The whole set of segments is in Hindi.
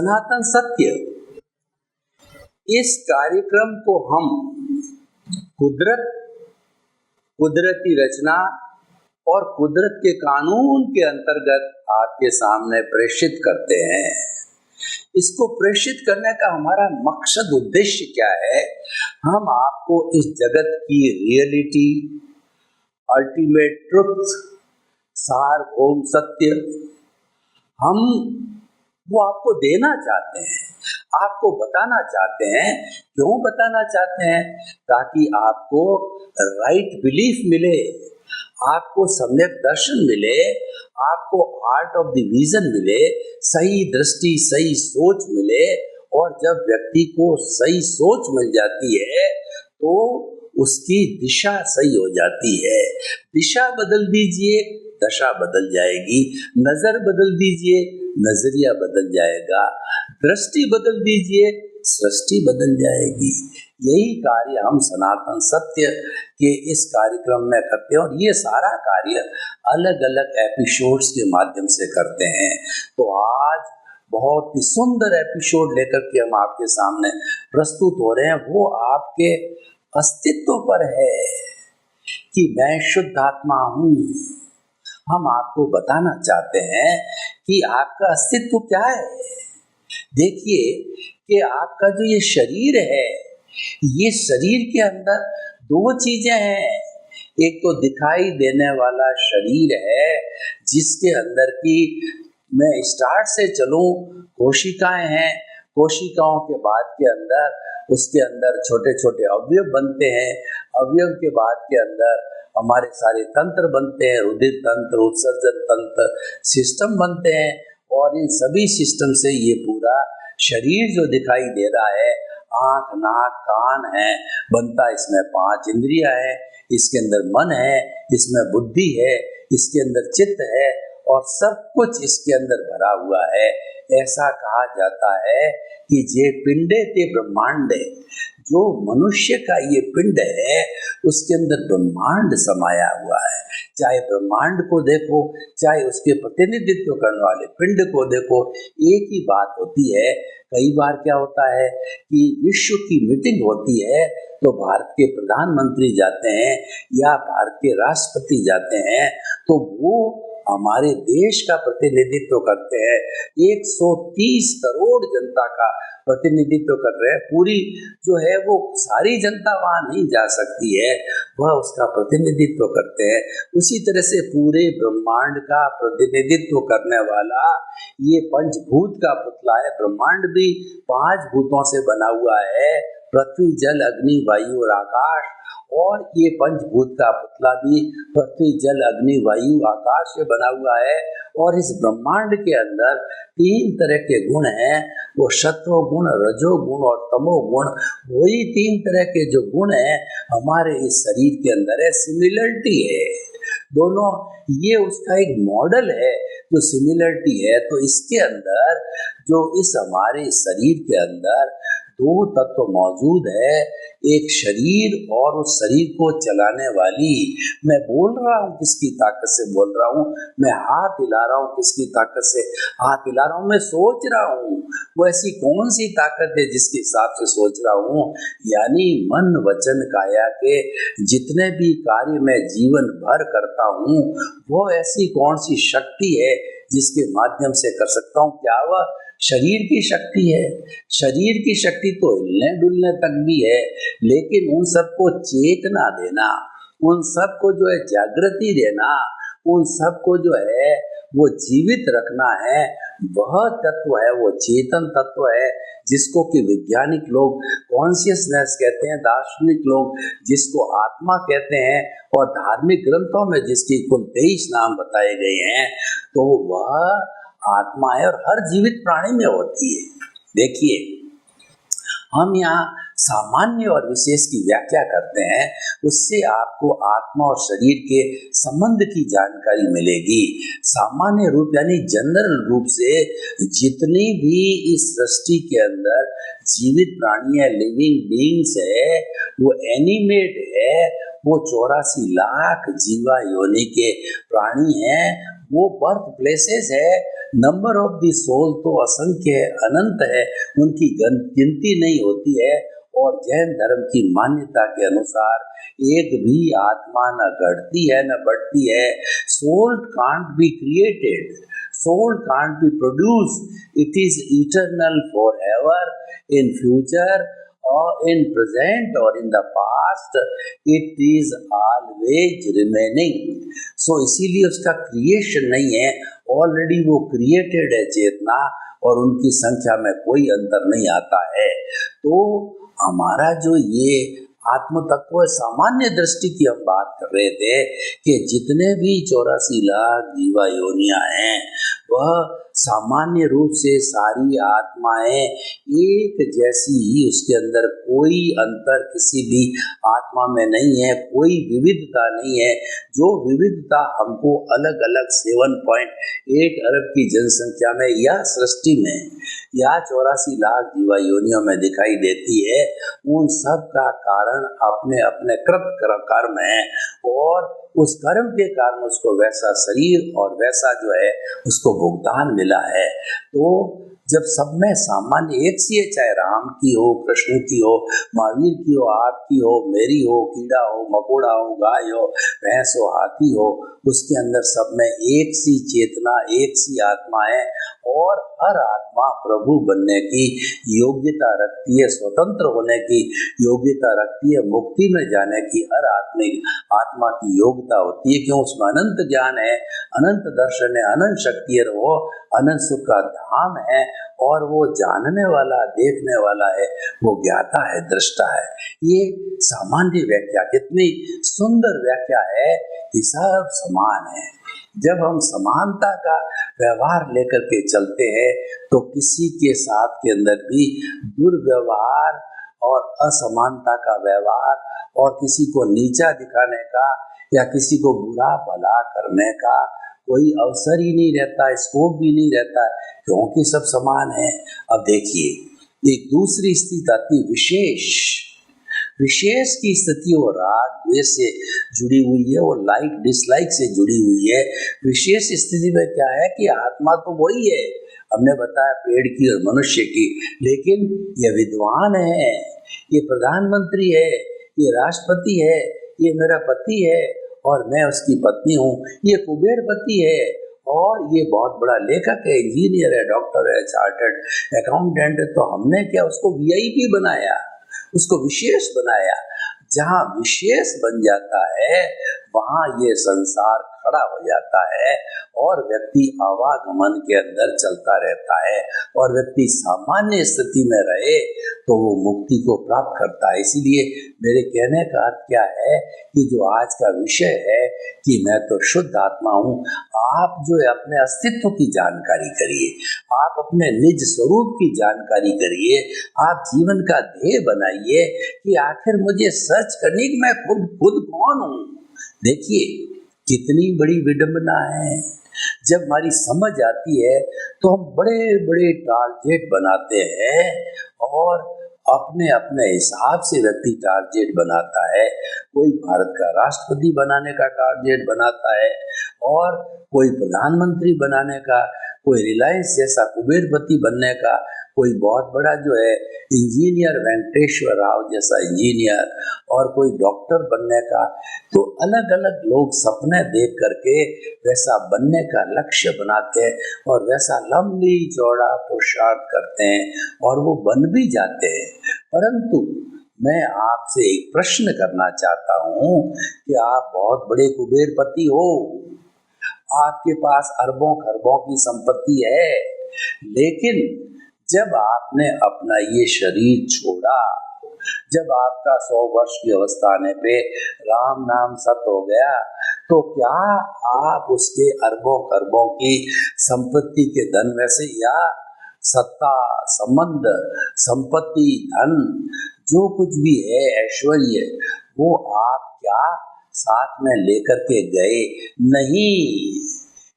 सनातन सत्य, इस कार्यक्रम को हम कुदरती रचना और कुदरत के कानून के अंतर्गत आपके सामने प्रेषित करते हैं। इसको प्रेषित करने का हमारा मकसद, उद्देश्य क्या है? हम आपको इस जगत की रियलिटी, अल्टीमेट ट्रुथ, सार्वभौम सत्य, हम वो आपको देना चाहते हैं, आपको बताना चाहते हैं। क्यों बताना चाहते हैं? ताकि आपको राइट बिलीफ मिले, आपको सम्यक दर्शन मिले, आपको आर्ट ऑफ द विजन मिले, सही दृष्टि, सही सोच मिले। और जब व्यक्ति को सही सोच मिल जाती है तो उसकी दिशा सही हो जाती है। दिशा बदल दीजिए, दशा बदल जाएगी। नजर बदल दीजिए, नजरिया बदल जाएगा। दृष्टि बदल दीजिए, सृष्टि बदल जाएगी। यही कार्य हम सनातन सत्य के इस कार्यक्रम में करते हैं और ये सारा कार्य अलग अलग एपिसोड्स के माध्यम से करते हैं। तो आज बहुत ही सुंदर एपिसोड लेकर के हम आपके सामने प्रस्तुत हो रहे हैं। वो आपके अस्तित्व पर है कि मैं शुद्ध आत्मा हूँ। हम आपको बताना चाहते हैं कि आपका अस्तित्व क्या है। देखिए कि आपका जो ये शरीर है, ये शरीर के अंदर दो चीजें हैं। एक तो दिखाई देने वाला शरीर है, जिसके अंदर की, मैं स्टार्ट से चलूं, कोशिकाएं हैं। कोशिकाओं के बाद के अंदर, उसके अंदर छोटे छोटे अवयव बनते हैं। अवयव के बाद के अंदर हमारे सारे तंत्र बनते हैं, रुधिर तंत्र, उत्सर्जन तंत्र, सिस्टम बनते हैं। और इन सभी सिस्टम से ये पूरा शरीर जो दिखाई दे रहा है, आँख, नाक, कान है, बनता इसमें 5 इंद्रियां है, इसके अंदर मन है, इसमें बुद्धि है, इसके अंदर चित्त है और सब कुछ इसके अंदर भरा हुआ है। ऐसा कहा जाता है कि जे पिंडे ते ब्रह्मांडे, जो मनुष्य का ये पिंड है उसके अंदर ब्रह्मांड समाया हुआ है। चाहे ब्रह्मांड को देखो, चाहे उसके प्रतिनिधित्व करने वाले पिंड को देखो, एक ही बात होती है। कई बार क्या होता है कि विश्व की मीटिंग होती है तो भारत के प्रधानमंत्री जाते हैं या भारत के राष्ट्रपति जाते हैं, तो वो हमारे देश का प्रतिनिधित्व करते हैं। 130 करोड़ जनता का प्रतिनिधित्व कर रहे हैं। पूरी जो है वो सारी जनता वहाँ नहीं जा सकती है, वह उसका प्रतिनिधित्व करते हैं। उसी तरह से पूरे ब्रह्मांड का प्रतिनिधित्व करने वाला ये पंचभूत का पुतला है। ब्रह्मांड भी 5 भूतों से बना हुआ है, पृथ्वी, जल, अग्नि, वायु और आकाश। और ये पंचभूत का पुतला भी पृथ्वी, जल, अग्नि, वायु, आकाश से बना हुआ है। और इस ब्रह्मांड के अंदर 3 तरह के गुण हैं, वो सत्व गुण, रजो गुण और तमो गुण। वही 3 तरह के जो गुण हैं हमारे इस शरीर के अंदर है। सिमिलरिटी है दोनों, ये उसका एक मॉडल है जो सिमिलरिटी है। तो इसके अंदर जो इस हमारे शरीर के अंदर 2 तत्व मौजूद है, एक शरीर और उस शरीर को चलाने वाली, मैं बोल रहा हूँ किसकी ताकत से बोल रहा हूँ, मैं हाथ हिला रहा हूँ किसकी ताकत से हाथ हिला रहा हूँ, मैं सोच रहा हूँ वो ऐसी कौन सी ताकत है जिसके हिसाब से सोच रहा हूँ। यानी मन, वचन, काया के जितने भी कार्य मैं जीवन भर करता हूँ वो ऐसी कौन सी शक्ति है जिसके माध्यम से कर सकता हूँ। क्या वह शरीर की शक्ति है? शरीर की शक्ति तो हिलने डुलने तक भी है, लेकिन उन सबको चेतना देना, उन सबको जो है जागृति देना, उन सबको जो है वो जीवित रखना है, वह तत्व है, वो चेतन तत्व है, जिसको कि वैज्ञानिक लोग कॉन्शियसनेस कहते हैं, दार्शनिक लोग जिसको आत्मा कहते हैं, और धार्मिक ग्रंथों में जिसकी कुल 23 नाम बताए गए हैं। तो वह आत्मा है और हर जीवित प्राणी में होती है। देखिए, हम यहाँ सामान्य और विशेष की व्याख्या करते हैं, उससे आपको आत्मा और शरीर के संबंध की जानकारी मिलेगी। सामान्य रूप यानी जनरल रूप से जितनी भी इस सृष्टि के अंदर जीवित प्राणी है, लिविंग बीइंग्स है, वो एनिमेट है, वो 84 लाख जीवा योनि के प्राणी हैं, वो बर्थ प्लेसेस है नंबर ऑफ द सोल तो असंख्य है, अनंत है, उनकी गिनती नहीं होती है। और जैन धर्म की मान्यता के अनुसार एक भी आत्मा न घटती है न बढ़ती है। Soul can't be created, soul can't be produced, it is eternal forever, in future or in present or in the past, it is always remaining. So इसीलिए उसका क्रिएशन नहीं है, ऑलरेडी वो क्रिएटेड है चेतना, और उनकी संख्या में कोई अंतर नहीं आता है। तो हमारा जो ये आत्म तत्व सामान्य दृष्टि की हम बात कर रहे थे कि जितने भी 84 लाख जीवा योनियां हैं, वह सामान्य रूप से सारी आत्माएं एक जैसी ही, उसके अंदर कोई अंतर किसी भी आत्मा में नहीं है, कोई विविधता नहीं है। जो विविधता हमको अलग अलग 7.8 अरब की जनसंख्या में या सृष्टि में या 84 लाख जीवा योनियों में दिखाई देती है, उन सब का कारण अपने अपने कृत कर्म है, और उस कर्म के कारण उसको वैसा शरीर और वैसा जो है उसको भुगतान मिला है। तो जब सब में सामान्य एक सी है, चाहे राम की हो, कृष्ण की हो, महावीर की हो, आपकी हो, मेरी हो, कीड़ा हो, मकोड़ा हो, गाय हो, भैंस हो, हाथी हो, उसके अंदर सब में एक सी चेतना, एक सी आत्मा है, और हर आत्मा प्रभु बनने की योग्यता रखती है, स्वतंत्र होने की योग्यता रखती है, मुक्ति में जाने की हर आत्मा की योग्यता होती है। क्यों? उसमें अनंत ज्ञान है, अनंत दर्शन है, अनंत शक्ति है, वो अनंत सुख का धाम है, और वो जानने वाला, देखने वाला है, वो ज्ञाता है, दृष्टा है। ये सामान्य व्याख्या, कितनी सुंदर व्याख्या है कि सब समान है। जब हम समानता का व्यवहार लेकर के चलते हैं तो किसी के साथ के अंदर भी दुर्व्यवहार और असमानता का व्यवहार और किसी को नीचा दिखाने का या किसी को बुरा भला करने का कोई अवसर ही नहीं रहता, स्कोप भी नहीं रहता, क्योंकि सब समान है। अब देखिए, एक दूसरी स्थिति आती विशेष की स्थिति वो राग द्वेष से जुड़ी हुई है, वो लाइक डिसलाइक से जुड़ी हुई है। विशेष स्थिति में क्या है कि आत्मा तो वही है, हमने बताया पेड़ की और मनुष्य की, लेकिन ये विद्वान है, ये प्रधानमंत्री है, ये राष्ट्रपति है, ये मेरा पति है और मैं उसकी पत्नी हूँ, ये कुबेरपति है और ये बहुत बड़ा लेखक है, इंजीनियर है, डॉक्टर है, चार्टर्ड अकाउंटेंट है। तो हमने क्या उसको वीआईपी बनाया, उसको विशेष बनाया। जहाँ विशेष बन जाता है वहाँ ये संसार खड़ा हो जाता है और व्यक्ति आवागमन के अंदर चलता रहता है, और व्यक्ति सामान्य स्थिति में रहे तो वो मुक्ति को प्राप्त करता है। इसीलिए मेरे कहने का अर्थ क्या है कि जो आज का विषय है कि मैं तो शुद्ध आत्मा हूँ, आप जो है अपने अस्तित्व की जानकारी करिए, आप अपने निज स्वरूप की जानकारी करिए, आप जीवन का ध्येय बनाइए कि आखिर मुझे सर्च करने की मैं खुद कौन हूँ। देखिए कितनी बड़ी विडंबना है। जब हमारी समझ आती है तो हम बड़े बड़े टारगेट बनाते हैं और अपने अपने हिसाब से व्यक्ति टारगेट बनाता है। कोई भारत का राष्ट्रपति बनाने का टारगेट बनाता है और कोई प्रधानमंत्री बनाने का, कोई रिलायंस जैसा कुबेरपति बनने का, कोई बहुत बड़ा जो है इंजीनियर वेंकटेश्वर राव जैसा इंजीनियर, और कोई डॉक्टर बनने का। तो अलग अलग लोग सपने देख करके वैसा बनने का लक्ष्य बनाते हैं और वैसा लंबी चौड़ा पुरुषार्थ करते हैं और वो बन भी जाते हैं। परंतु मैं आपसे एक प्रश्न करना चाहता हूँ कि आप बहुत बड़े कुबेरपति हो, आपके पास अरबों खरबों की संपत्ति है, लेकिन जब आपने अपना ये शरीर छोड़ा, जब आपका 100 वर्ष की अवस्था आने पे राम नाम सत हो गया, तो क्या आप उसके अरबों खरबों की संपत्ति के धन में से या सत्ता, संबंध, संपत्ति, धन, जो कुछ भी है, ऐश्वर्य, वो आप क्या साथ में लेकर के गए? नहीं।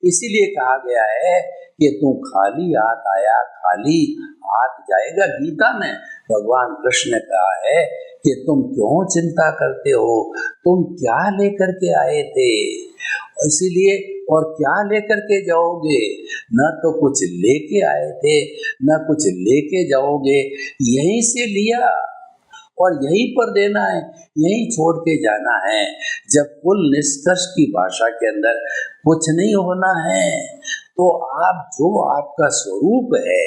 इसीलिए कहा गया है कि तू खाली हाथ आया, खाली हाथ जाएगा। गीता में भगवान कृष्ण ने कहा है कि तुम क्यों चिंता करते हो, तुम क्या लेकर के आए थे। इसीलिए और क्या लेकर के जाओगे? न तो कुछ लेके आए थे, न कुछ लेके जाओगे, यहीं से लिया और यहीं पर देना है, यहीं छोड़ के जाना है। जब कुल निष्कर्ष की भाषा के अंदर कुछ नहीं होना है, तो आप जो आपका स्वरूप है,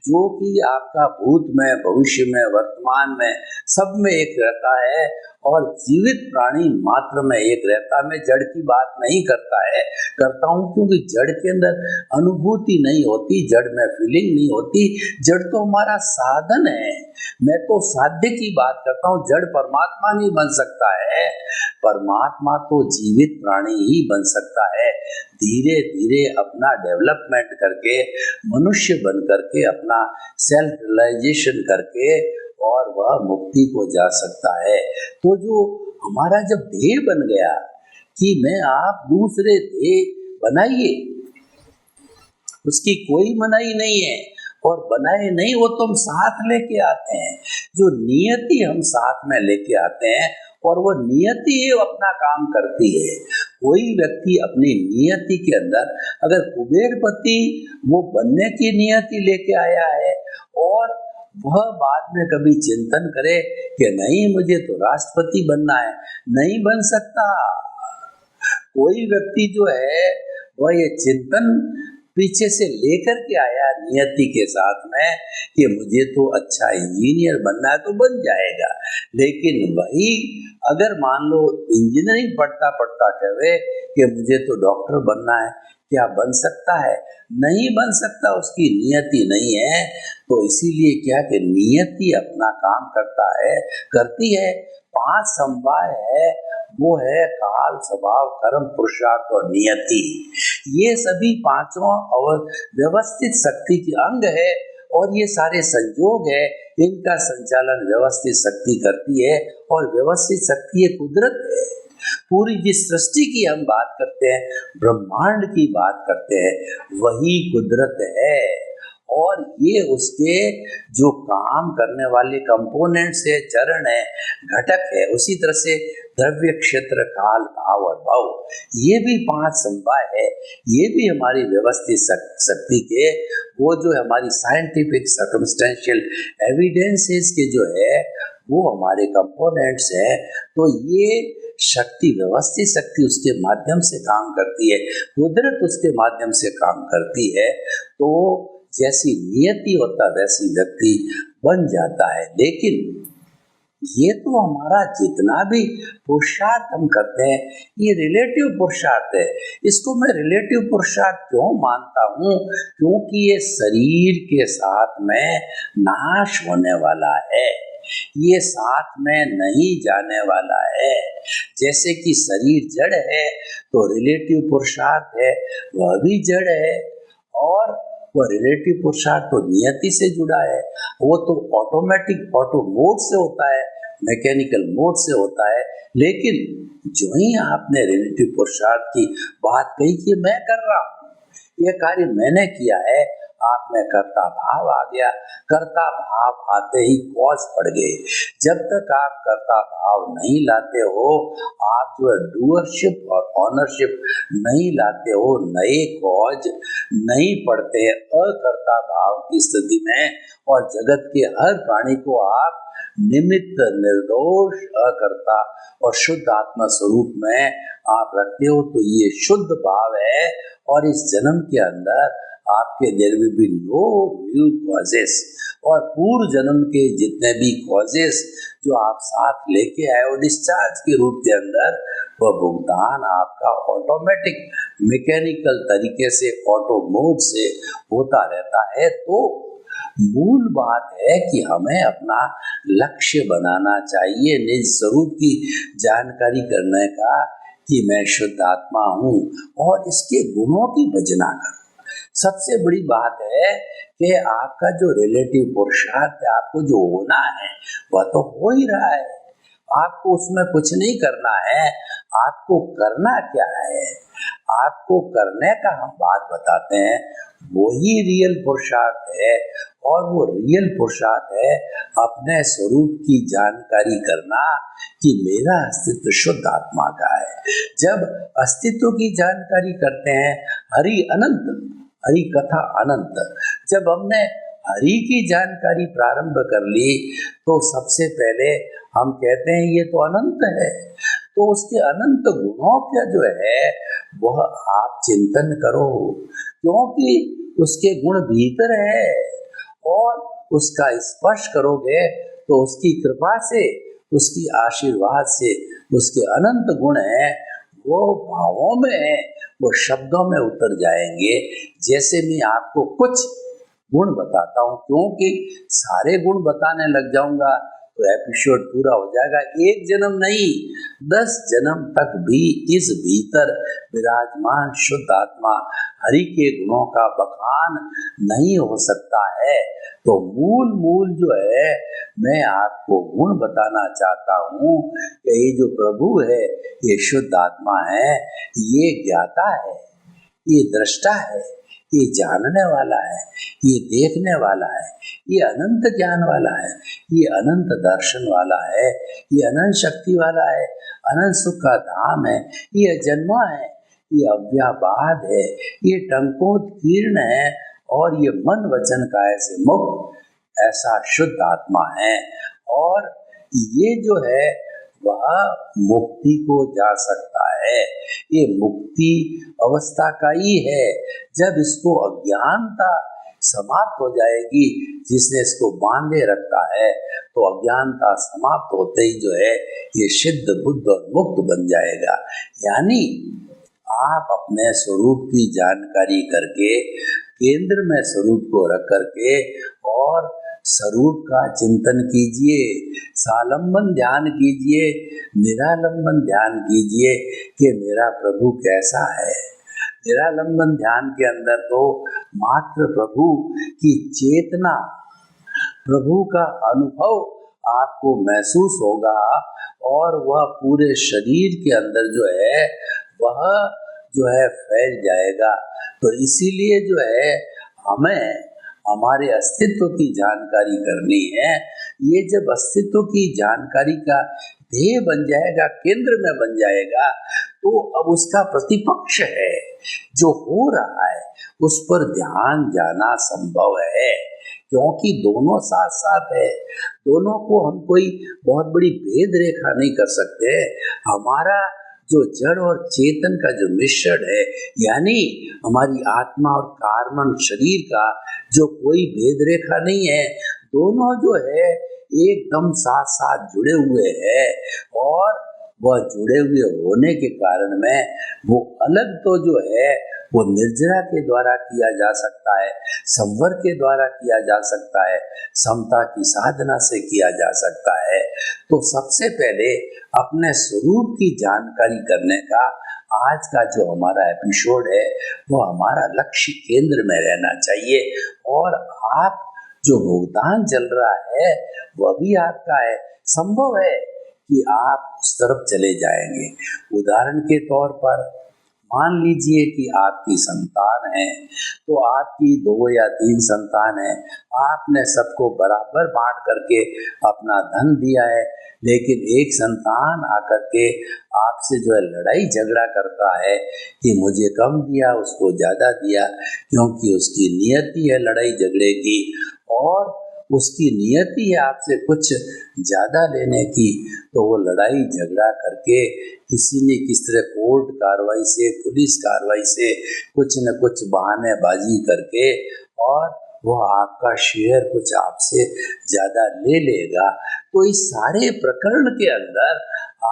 जो कि आपका भूत में, भविष्य में, वर्तमान में, सब में एक रहता है और जीवित प्राणी मात्र में एक रहता है। मैं जड़ की बात नहीं करता हूँ क्योंकि जड़ के अंदर अनुभूति नहीं होती, जड़ में फीलिंग नहीं होती। जड़ तो हमारा साधन है। मैं तो साध्य की बात करता हूँ। जड़ परमात्मा नहीं बन सकता है, परमात्मा तो जीवित प्राणी ही बन सकता है। धीरे धीरे अपना डेवलपमेंट करके, मनुष्य बन करके, अपना सेल्फ रियलाइजेशन करके और वह मुक्ति को जा सकता है। तो जो हमारा जब ध्येय बन गया कि मैं आप दूसरे ध्येय बनाइए, उसकी कोई मनाही नहीं है और बनाए नहीं, वो तो हम साथ लेके आते हैं। जो नियति हम साथ में लेके आते हैं और वो नियति अपना काम करती है। कोई व्यक्ति अपनी नियति के अंदर अगर कुबेरपति वो बनने की नियति लेके आया है और वह बाद में कभी चिंतन करे कि नहीं मुझे तो राष्ट्रपति बनना है, नहीं बन सकता। कोई व्यक्ति जो है वह ये चिंतन पीछे से लेकर के आया नियति के साथ में कि मुझे तो अच्छा इंजीनियर बनना है, तो बन जाएगा। लेकिन वही अगर मान लो इंजीनियरिंग पढ़ता पढ़ता कहे कि मुझे तो डॉक्टर बनना है, क्या बन सकता है? नहीं बन सकता, उसकी नियति नहीं है। तो इसीलिए क्या कि नियति अपना काम करती है। 5 समवाय है, वो है काल, स्वभाव, कर्म, पुरुषार्थ और नियति। ये सभी पांचों और व्यवस्थित शक्ति के अंग है और ये सारे संयोग है, इनका संचालन व्यवस्थित शक्ति करती है और व्यवस्थित शक्ति ये कुदरत है। पूरी जिस सृष्टि की हम बात करते हैं, ब्रह्मांड की बात करते हैं, वही कुदरत है और ये उसके जो काम करने वाले कंपोनेंट्स है, चरण है, घटक है। उसी तरह से द्रव्य, क्षेत्र, काल, भाव और भाव, ये भी 5 समवाय है। ये भी हमारी व्यवस्थित शक्ति के, वो जो हमारी साइंटिफिक सर्कमस्टेंशियल एविडेंसेस के जो है वो हमारे कंपोनेंट्स है। तो ये शक्ति, व्यवस्थित शक्ति उसके माध्यम से काम करती है, कुदरत उसके माध्यम से काम करती है। तो जैसी नियति होता वैसी व्यक्ति बन जाता है। लेकिन ये तो हमारा जितना भी पुरुषार्थ हम करते हैं, ये रिलेटिव पुरुषार्थ है। इसको मैं रिलेटिव पुरुषार्थ क्यों मानता हूँ? क्योंकि ये शरीर के साथ में नाश होने वाला है, ये साथ में नहीं जाने वाला है। जैसे कि शरीर जड़ है तो रिलेटिव पुरुषार्थ है वह भी जड़ है, और वह रिलेटिव पुरुषार्थ तो नियति से जुड़ा है। वो तो ऑटोमेटिक ऑटो मोड से होता है, मैकेनिकल मोड से होता है। लेकिन जो ही आपने रिलेटिव पुरुषार्थ की बात कही कि मैं कर रहा हूँ, ये कार्य मैंने किया है, आप में कर्ता भाव आ गया। कर्ता भाव आते ही कॉज पड़ गए। जब तक आप कर्ता भाव नहीं लाते हो, आप जो है डूअरशिप और ऑनरशिप नहीं लाते हो, नए कॉज नहीं पड़ते अकर्ता भाव की स्थिति में, और जगत के हर प्राणी को आप निमित्त, निर्दोष, अकर्ता और शुद्ध आत्मा स्वरूप में आप रखते हो। तो ये शुद्ध भाव है और इस जन्म के अंदर आपके there will be no new causes, और पूर्व जन्म के जितने भी कॉजेस जो आप साथ लेके आए हो डिस्चार्ज के रूप के अंदर, वह भुगतान आपका ऑटोमेटिक मैकेनिकल तरीके से ऑटो मोड से होता रहता है। तो मूल बात है कि हमें अपना लक्ष्य बनाना चाहिए, निज स्वरूप की जानकारी करने का कि मैं शुद्ध आत्मा हूँ और इसके गुणों की भजना करूँ। सबसे बड़ी बात है कि आपका जो रिलेटिव पुरुषार्थ है, आपको जो होना है वह तो हो ही रहा है। आपको उसमें कुछ नहीं करना है। आपको करना क्या है, आपको करने का हम बात बताते हैं, वही रियल पुरुषार्थ है। और वो रियल पुरुषार्थ है अपने स्वरूप की जानकारी करना कि मेरा अस्तित्व शुद्ध आत्मा का है। जब अस्तित्व की जानकारी करते हैं, हरि अनंत, हरि कथा अनंत, जब हमने हरि की जानकारी प्रारंभ कर ली तो सबसे पहले हम कहते हैं ये तो अनंत है, तो उसके अनंत गुणों का जो है वह आप चिंतन करो, क्योंकि उसके गुण भीतर है और उसका स्पर्श करोगे तो उसकी कृपा से, उसकी आशीर्वाद से उसके अनंत गुण हैं, वो भावों में है, वो शब्दों में उतर जाएंगे। जैसे मैं आपको कुछ गुण बताता हूँ, क्योंकि सारे गुण बताने लग जाऊंगा तो एपिसोड पूरा हो जाएगा। एक जन्म नहीं, 10 जन्म तक भी इस भीतर विराजमान शुद्ध आत्मा हरि के गुणों का बखान नहीं हो सकता है। तो मूल जो है मैं आपको गुण बताना चाहता हूँ कि ये जो प्रभु है ये शुद्ध आत्मा है, ये ज्ञाता है, ये दृष्टा है, ये जानने वाला है, ये देखने वाला है, ये अनंत ज्ञान वाला है, ये अनंत दर्शन वाला है, ये अनंत शक्ति वाला है, अनंत सुख का धाम है, ये अजन्मा है, ये अव्याबाद है, ये टंकोत्कीर्ण है और ये मन वचन काया से मुक्त ऐसा शुद्ध आत्मा है। और ये जो है वह मुक्ति को जा सकता है। ये मुक्ति अवस्था का ही है। जब इसको अज्ञानता समाप्त हो जाएगी, जिसने इसको बांधे रखता है, तो अज्ञानता समाप्त होते ही जो है ये सिद्ध बुद्ध और मुक्त बन जाएगा। यानी आप अपने स्वरूप की जानकारी करके केंद्र में स्वरूप को रख करके और स्वरूप का चिंतन कीजिए, सालंबन ध्यान कीजिए, निरालंबन ध्यान कीजिए कि मेरा प्रभु कैसा है। निरालंबन ध्यान के अंदर तो मात्र प्रभु की चेतना, प्रभु का अनुभव आपको महसूस होगा और वह पूरे शरीर के अंदर वह जो है फैल जाएगा। तो इसीलिए जो है हमें हमारे अस्तित्व की जानकारी करनी है। ये जब अस्तित्व की जानकारी का ध्येय बन जाएगा, केंद्र में बन जाएगा, तो अब उसका प्रतिपक्ष है जो हो रहा है उस पर ध्यान जाना संभव है, क्योंकि दोनों साथ साथ है। दोनों को हम कोई बहुत बड़ी भेद रेखा नहीं कर सकते। हमारा जो जड़ और चेतन का जो मिश्रण है, यानी हमारी आत्मा और कार्बन शरीर का जो कोई भेद रेखा नहीं है, दोनों जो है एकदम साथ साथ जुड़े हुए हैं। और वह जुड़े हुए होने के कारण में वो अलग तो जो है वो निर्जरा के द्वारा किया जा सकता है, संवर के द्वारा किया जा सकता है, समता की साधना से किया जा सकता है। तो सबसे पहले अपने स्वरूप की जानकारी करने का आज का जो हमारा एपिसोड है वो हमारा लक्ष्य केंद्र में रहना चाहिए। और आप जो भुगतान चल रहा है वह भी आपका है। संभव है कि आप उस तरफ चले जाएंगे। उदाहरण के तौर पर मान लीजिए कि आपकी संतान है, तो आपकी 2 या 3 संतान है, आपने सबको बराबर बांट करके अपना धन दिया है, लेकिन एक संतान आकर के आपसे जो है लड़ाई झगड़ा करता है कि मुझे कम दिया, उसको ज़्यादा दिया, क्योंकि उसकी नियति है लड़ाई झगड़े की और उसकी नियति है आपसे कुछ ज़्यादा लेने की। तो वो लड़ाई झगड़ा करके किसी ने किस तरह कोर्ट कार्रवाई से, पुलिस कार्रवाई से कुछ न कुछ बहानेबाजी करके और वह आपका शेयर कुछ आपसे ज़्यादा ले लेगा। तो इस सारे प्रकरण के अंदर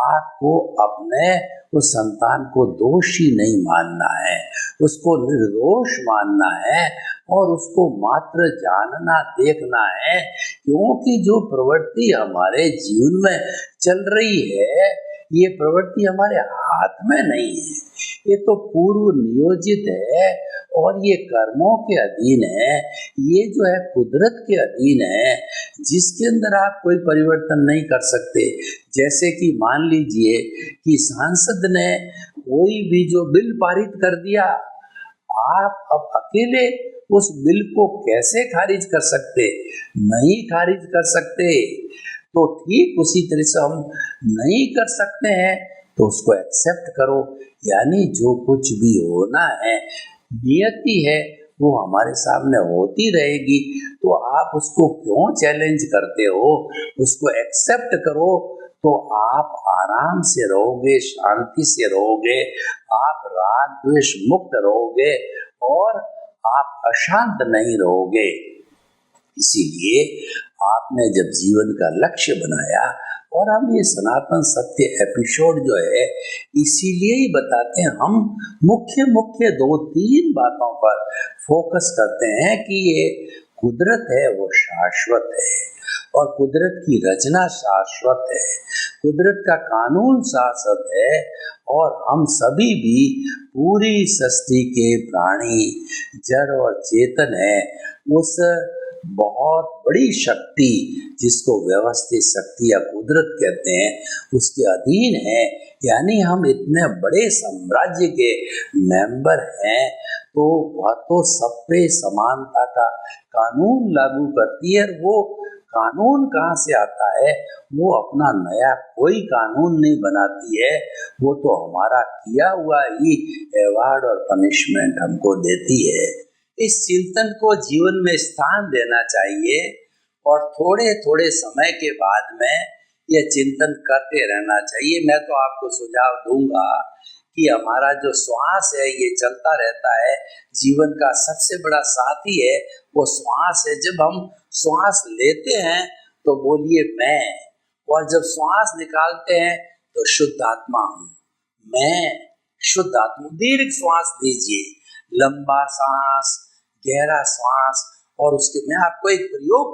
आपको अपने उस संतान को दोषी नहीं मानना है, उसको निर्दोष मानना है और उसको मात्र जानना देखना है, क्योंकि जो प्रवृत्ति हमारे जीवन में चल रही है ये प्रवृत्ति हमारे हाथ में नहीं है, ये तो पूर्व नियोजित है और ये कर्मों के अधीन है, ये जो है कुदरत के अधीन है। जिसके अंदर आप कोई परिवर्तन नहीं कर सकते। जैसे कि मान लीजिए कि सांसद ने कोई भी जो बिल पारित कर दिया, आप अब अकेले उस बिल को कैसे खारिज कर सकते? नहीं खारिज कर सकते। तो ठीक उसी तरह से हम नहीं कर सकते हैं तो उसको एक्सेप्ट करो, यानी जो कुछ भी होना है, नियति है, वो हमारे सामने होती रहेगी। तो आप उसको क्यों चैलेंज करते हो? उसको एक्सेप्ट करो तो आप आराम से रहोगे, शांति से रहोगे, आप राग द्वेष मुक्त रहोगे और आप अशांत नहीं रहोगे। इसीलिए आपने जब जीवन का लक्ष्य बनाया, और हम ये सनातन सत्य एपिसोड जो है इसीलिए ही बताते हैं, हम मुख्य 2-3 बातों पर फोकस करते हैं कि ये कुदरत है वो शाश्वत है और कुदरत की रचना शाश्वत है, कुदरत का कानून शाश्वत है और हम सभी भी पूरी सृष्टि के प्राणी, जड़ और चेतन है। उस बहुत बड़ी शक्ति जिसको व्यवस्थित शक्ति या कुदरत कहते हैं, उसके अधीन है। यानी हम इतने बड़े साम्राज्य के मेंबर हैं, तो वह तो सब पे समानता का कानून लागू करती है। वो कानून कहाँ से आता है? वो अपना नया कोई कानून नहीं बनाती है, वो तो हमारा किया हुआ ही अवार्ड और पनिशमेंट हमको देती है। इस चिंतन को जीवन में स्थान देना चाहिए और थोड़े थोड़े समय के बाद में यह चिंतन करते रहना चाहिए। मैं तो आपको सुझाव दूंगा कि हमारा जो श्वास है ये चलता रहता है, जीवन का सबसे बड़ा साथी है वो श्वास है। जब हम श्वास लेते हैं तो बोलिए मैं, और जब श्वास निकालते हैं तो शुद्ध आत्मा हूँ, मैं शुद्ध आत्मा। दीर्घ श्वास लीजिए, लंबा सांस, गहरा श्वास। और उसके मैं आपको एक प्रयोग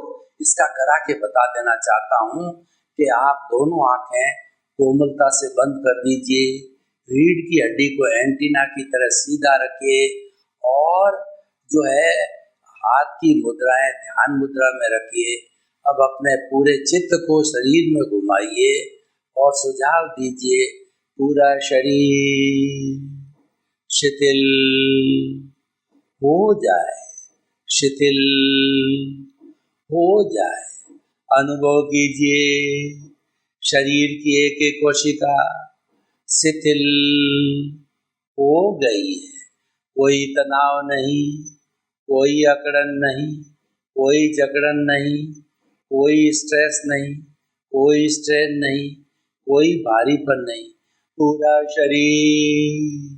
इसका करा के बता देना चाहता हूँ कि आप दोनों आंखें कोमलता से बंद कर दीजिए, रीढ़ की हड्डी को एंटीना की तरह सीधा रखिए और जो है हाथ की मुद्राएं ध्यान मुद्रा में रखिए। अब अपने पूरे चित्त को शरीर में घुमाइए और सुझाव दीजिए पूरा शरीर शिथिल हो जाए, शिथिल हो जाए। अनुभव कीजिए शरीर की एक एक कोशिका शिथिल हो गई है। कोई तनाव नहीं, कोई अकड़न नहीं, कोई जकड़न नहीं, कोई स्ट्रेस नहीं, कोई स्ट्रेन नहीं, कोई भारीपन नहीं। पूरा शरीर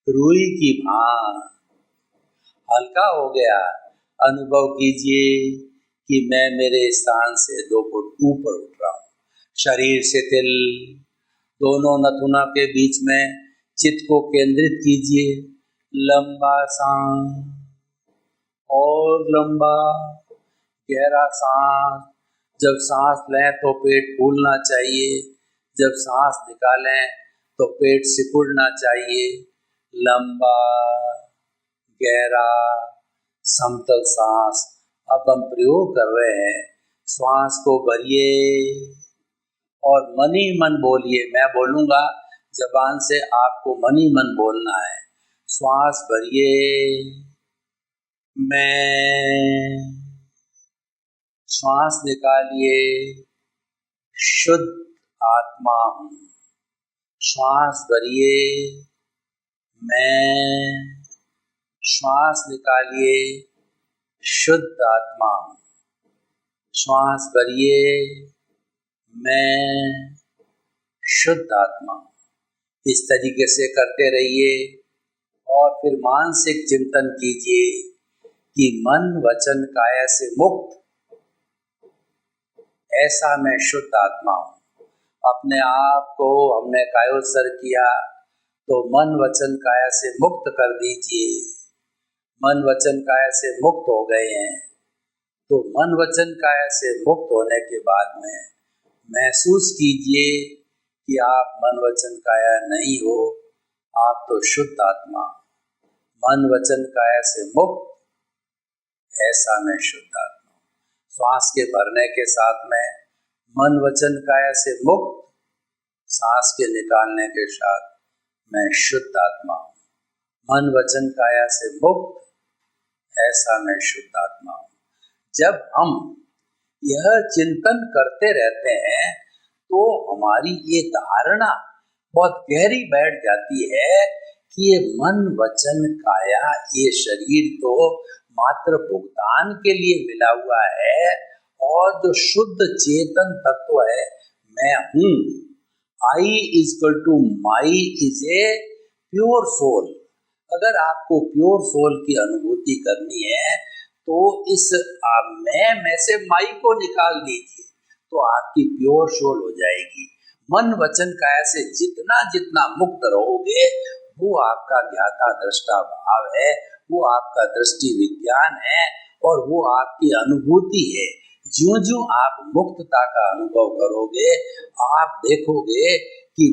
रुई की भांति हल्का हो गया। अनुभव कीजिए कि मैं मेरे स्थान से 2 फुट ऊपर उठ रहा हूँ। शरीर शिथिल, दोनों नथुना के बीच में चित्त को केंद्रित कीजिए। लंबा सांस और लंबा गहरा सांस। जब सांस लें तो पेट फूलना चाहिए, जब सांस निकालें तो पेट सिकुड़ना चाहिए। लंबा गहरा समतल सांस। अब हम प्रयोग कर रहे हैं, श्वास को भरिए और मन ही मन बोलिए। मैं बोलूँगा जबान से, आपको मन ही मन बोलना है। श्वास भरिए मैं, श्वास निकालिए शुद्ध आत्मा हूँ। श्वास भरिए मैं, श्वास निकालिए शुद्ध आत्मा हूँ। श्वास भरिए मैं, शुद्ध आत्मा हूँ। इस तरीके से करते रहिए और फिर मानसिक चिंतन कीजिए कि मन वचन काया से मुक्त ऐसा मैं शुद्ध आत्मा हूँ। अपने आप को हमने कायोत्सर्ग किया तो मन वचन काया से मुक्त कर दीजिए। मन वचन काया से मुक्त हो गए हैं तो मन वचन काया से मुक्त होने के बाद में महसूस कीजिए कि आप मन वचन काया नहीं हो, आप तो शुद्ध आत्मा। मन वचन काया से मुक्त ऐसा मैं शुद्ध आत्मा। श्वास के भरने के साथ में मन वचन काया से मुक्त, सांस के निकालने के साथ मैं शुद्ध आत्मा हूँ। मन वचन काया से मुक्त, ऐसा मैं शुद्ध आत्मा हूँ। जब हम यह चिंतन करते रहते हैं तो हमारी ये धारणा बहुत गहरी बैठ जाती है कि ये मन वचन काया, ये शरीर तो मात्र भुगतान के लिए मिला हुआ है, और जो शुद्ध चेतन तत्व है मैं हूँ, I is equal to my is a pure soul. अगर आपको प्योर सोल की अनुभूति करनी है तो इस मैं में से माई को निकाल दीजिए तो आपकी प्योर सोल हो जाएगी। मन वचन काया से जितना जितना मुक्त रहोगे वो आपका ज्ञाता दृष्टा भाव है, वो आपका दृष्टि विज्ञान है, और वो आपकी अनुभूति है। ज्यों ज्यों आप मुक्तता का अनुभव करोगे आप देखोगे कि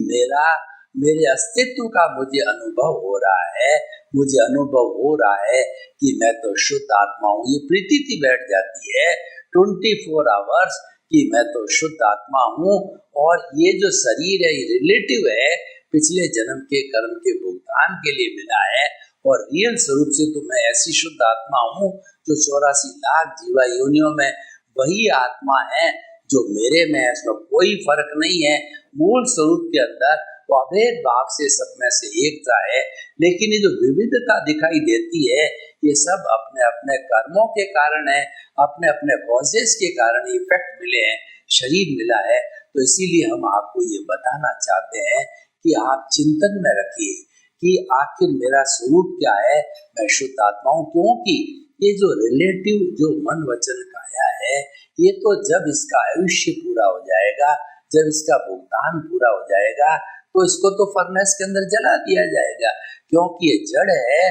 मेरे अस्तित्व का मुझे अनुभव हो रहा है, मुझे अनुभव हो रहा है कि मैं तो शुद्ध आत्मा हूँ। ये प्रतीति बैठ जाती है 24 आवर्स कि मैं तो शुद्ध आत्मा हूँ, और ये जो शरीर है ये रिलेटिव है, पिछले जन्म के कर्म के भुगतान के लिए मिला है, और रियल स्वरूप से तो मैं ऐसी शुद्ध आत्मा हूँ जो 84 लाख जीवा योनियों में वही आत्मा है जो मेरे में है, इसमें कोई फर्क नहीं है। मूल स्वरूप के अंदर वो अभेद भाव से सब में से एकता है, लेकिन ये जो विविधता दिखाई देती है ये सब अपने अपने कर्मों के कारण है, अपने अपने कॉजेस के कारण इफेक्ट मिले हैं, शरीर मिला है। तो इसीलिए हम आपको ये बताना चाहते हैं कि आप चिंतन में रखिए कि आखिर मेरा स्वरूप क्या है, मैं शुद्ध आत्मा हूँ। क्योंकि ये जो रिलेटिव जो मन वचन काया है ये तो जब इसका आयुष्य पूरा हो जाएगा, जब इसका भुगतान पूरा हो जाएगा तो इसको तो फर्नेस के अंदर जला दिया जाएगा, क्योंकि ये जड़ है।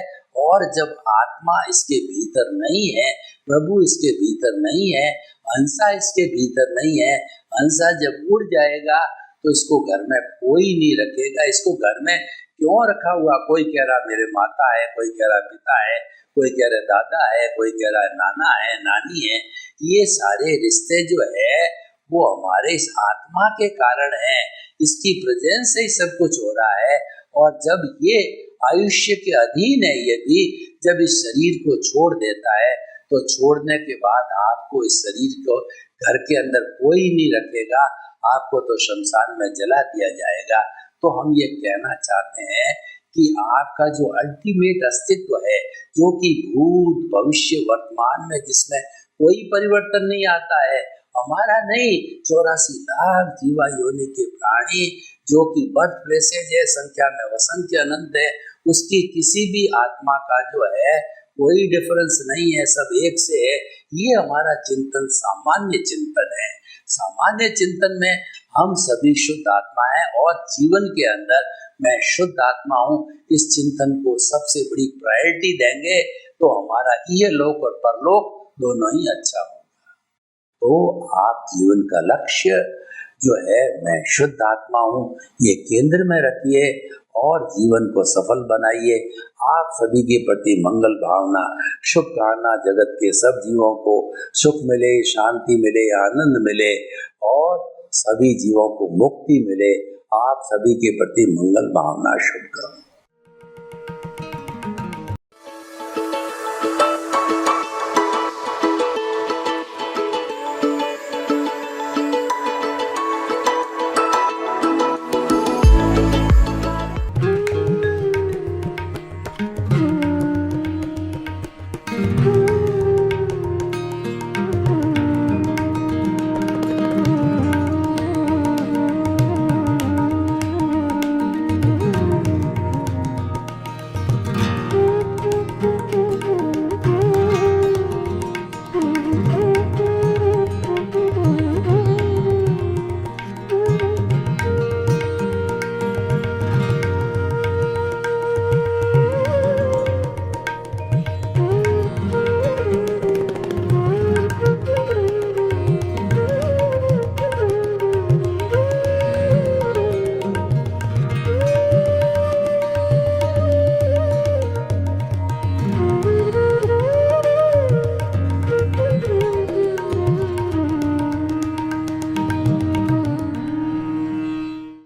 और जब आत्मा इसके भीतर नहीं है, प्रभु इसके भीतर नहीं है, हंसा इसके भीतर नहीं है, हंसा जब उड़ जाएगा तो इसको घर में कोई नहीं रखेगा। इसको घर में क्यों रखा हुआ, कोई कह रहा मेरे माता है, कोई कह रहा पिता है, कोई कह रहा दादा है, कोई कह रहा नाना है, नानी है। ये सारे रिश्ते जो है वो हमारे इस आत्मा के कारण है, इसकी प्रेजेंस से ही सब कुछ हो रहा है। और जब ये आयुष्य के अधीन है, ये भी जब इस शरीर को छोड़ देता है तो छोड़ने के बाद आपको इस शरीर को घर के अंदर कोई नहीं रखेगा, आपको तो शमशान में जला दिया जाएगा। तो हम ये कहना चाहते हैं कि आपका जो अल्टीमेट अस्तित्व है, जो कि भूत भविष्य वर्तमान में जिसमें कोई परिवर्तन नहीं आता है, हमारा नहीं, 84 लाख जीवा योनि के प्राणी जो कि बर्थ प्लेसेज है, संख्या में असंख्य अनंत है, उसकी किसी भी आत्मा का जो है कोई डिफरेंस नहीं है, सब एक से है। ये हमारा चिंतन सामान्य चिंतन है। सामान्य चिंतन में हम सभी शुद्ध आत्मा है और जीवन के अंदर मैं शुद्ध आत्मा हूँ, इस चिंतन को सबसे बड़ी प्रायोरिटी देंगे तो हमारा ये लोक और परलोक दोनों ही अच्छा होगा। तो आप जीवन का लक्ष्य जो है मैं शुद्ध आत्मा हूँ ये केंद्र में रखिए और जीवन को सफल बनाइए। आप सभी के प्रति मंगल भावना, शुभकामना, जगत के सब जीवों को सुख मिले, शांति मिले, आनंद मिले और सभी जीवों को मुक्ति मिले। आप सभी के प्रति मंगल भावना, शुभकामना।